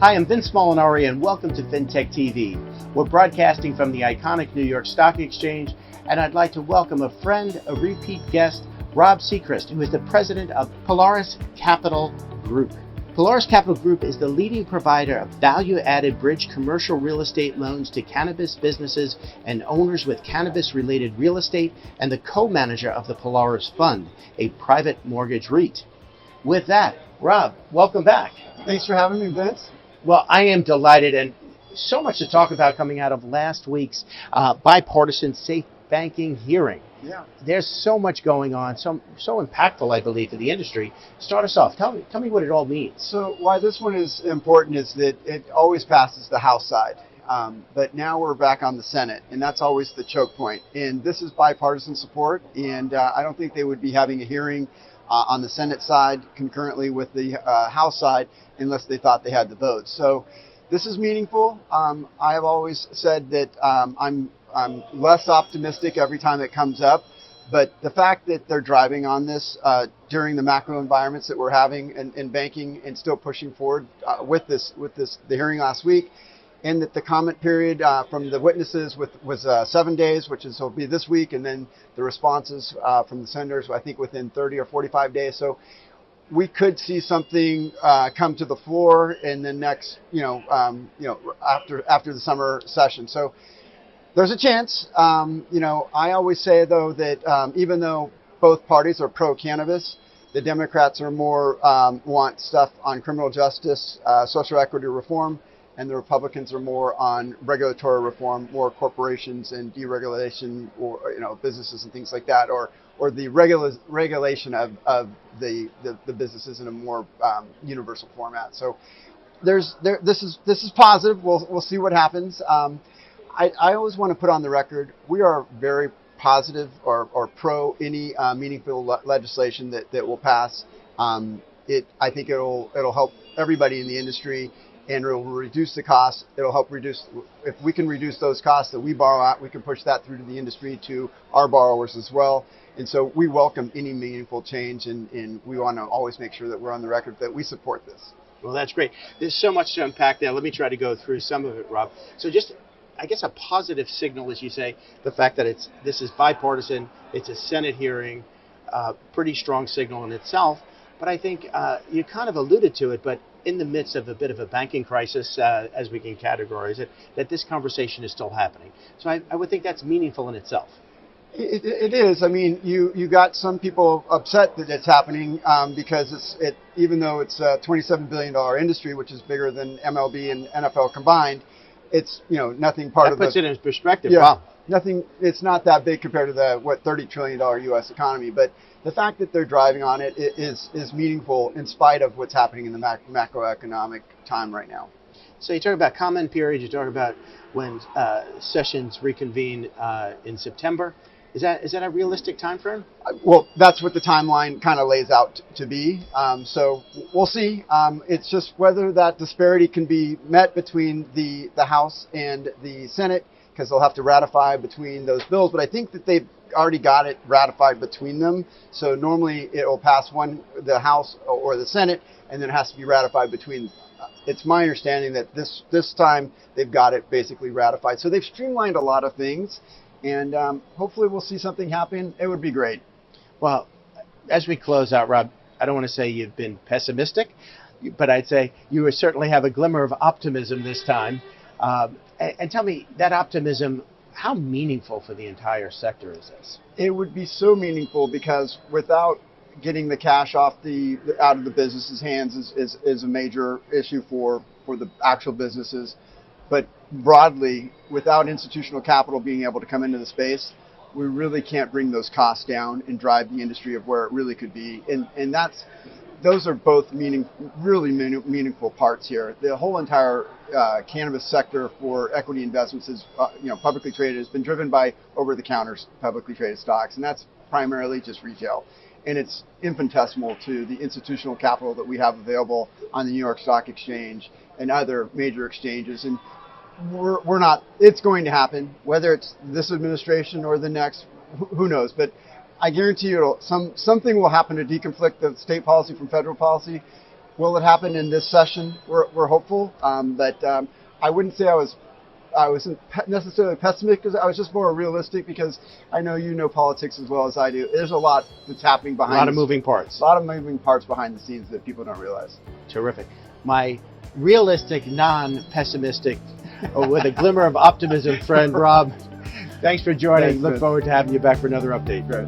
Hi, I'm Vince Molanari, and welcome to FinTech TV. We're broadcasting from the iconic New York Stock Exchange, and I'd like to welcome a friend, a repeat guest, Rob Sechrist, who is the president of Pelorus Capital Group. Pelorus Capital Group is the leading provider of value-added bridge commercial real estate loans to cannabis businesses and owners with cannabis-related real estate, and the co-manager of the Pelorus Fund, a private mortgage REIT. With that, Rob, welcome back. Thanks for having me, Vince. Well, I am delighted, and so much to talk about coming out of last week's bipartisan safe banking hearing. Yeah. There's so much going on, so impactful, I believe, to the industry. Start us off. Tell me what it all means. So why this one is important is that it always passes the House side, but now we're back on the Senate, and that's always the choke point. And this is bipartisan support, and I don't think they would be having a hearing on the Senate side concurrently with the House side unless they thought they had the votes. So this is meaningful. I have always said that I'm less optimistic every time it comes up, but the fact that they're driving on this during the macro environments that we're having in banking and still pushing forward with the hearing last week, and that the comment period from the witnesses was 7 days, which will be this week, and then the responses from the senators, I think within 30 or 45 days. So we could see something come to the floor in the next, after the summer session. So there's a chance. I always say, though, that even though both parties are pro-cannabis, the Democrats are more want stuff on criminal justice, social equity reform, and the Republicans are more on regulatory reform, more corporations and deregulation, or businesses and things like that, or the regulation of the businesses in a more universal format. So this is positive. We'll see what happens. I always want to put on the record, we are very positive or pro any meaningful legislation that will pass. I think it'll help everybody in the industry, and it will reduce the costs. It'll help reduce, if we can reduce those costs that we borrow at, we can push that through to the industry, to our borrowers as well. And so we welcome any meaningful change, and we want to always make sure that we're on the record that we support this. Well, that's great. There's so much to unpack there. Let me try to go through some of it, Rob. So just, I guess, a positive signal, as you say, the fact that this is bipartisan, it's a Senate hearing, pretty strong signal in itself. But I think you kind of alluded to it, but in the midst of a bit of a banking crisis, as we can categorize it, that this conversation is still happening. So I would think that's meaningful in itself. It is. I mean, you got some people upset that it's happening because even though it's a $27 billion industry, which is bigger than MLB and NFL combined, it's nothing part of that puts it in perspective. Yeah, wow. Nothing. It's not that big compared to the $30 trillion U.S. economy, but the fact that they're driving on it is meaningful in spite of what's happening in the macroeconomic time right now. So you talk about comment period. You talk about when sessions reconvene in September. Is that a realistic time frame? Well, that's what the timeline kind of lays out to be. So we'll see. It's just whether that disparity can be met between the House and the Senate, because they'll have to ratify between those bills. But I think that they've already got it ratified between them. So normally it will pass the House or the Senate, and then it has to be ratified between. It's my understanding that this time they've got it basically ratified. So they've streamlined a lot of things. And hopefully we'll see something happen. It would be great. Well, as we close out, Rob, I don't want to say you've been pessimistic, but I'd say you certainly have a glimmer of optimism this time. And tell me, that optimism, how meaningful for the entire sector is this? It would be so meaningful, because without getting the cash out of the businesses' hands is a major issue for the actual businesses. But broadly, without institutional capital being able to come into the space, we really can't bring those costs down and drive the industry of where it really could be. And those are both really meaningful parts here. The whole entire cannabis sector for equity investments is, publicly traded, has been driven by over-the-counter publicly traded stocks, and that's primarily just retail. And it's infinitesimal to the institutional capital that we have available on the New York Stock Exchange and other major exchanges. And we're not. It's going to happen, whether it's this administration or the next. Who knows? But I guarantee you, something will happen to deconflict the state policy from federal policy. Will it happen in this session? We're hopeful, but I wouldn't say I wasn't necessarily pessimistic, because I was just more realistic, because I know you know politics as well as I do. There's a lot that's happening behind. A lot of moving parts. A lot of moving parts behind the scenes that people don't realize. Terrific. My realistic, non-pessimistic, with a glimmer of optimism friend Rob, thanks for joining. Thanks, Look Vince. forward to having you back for another update. Great.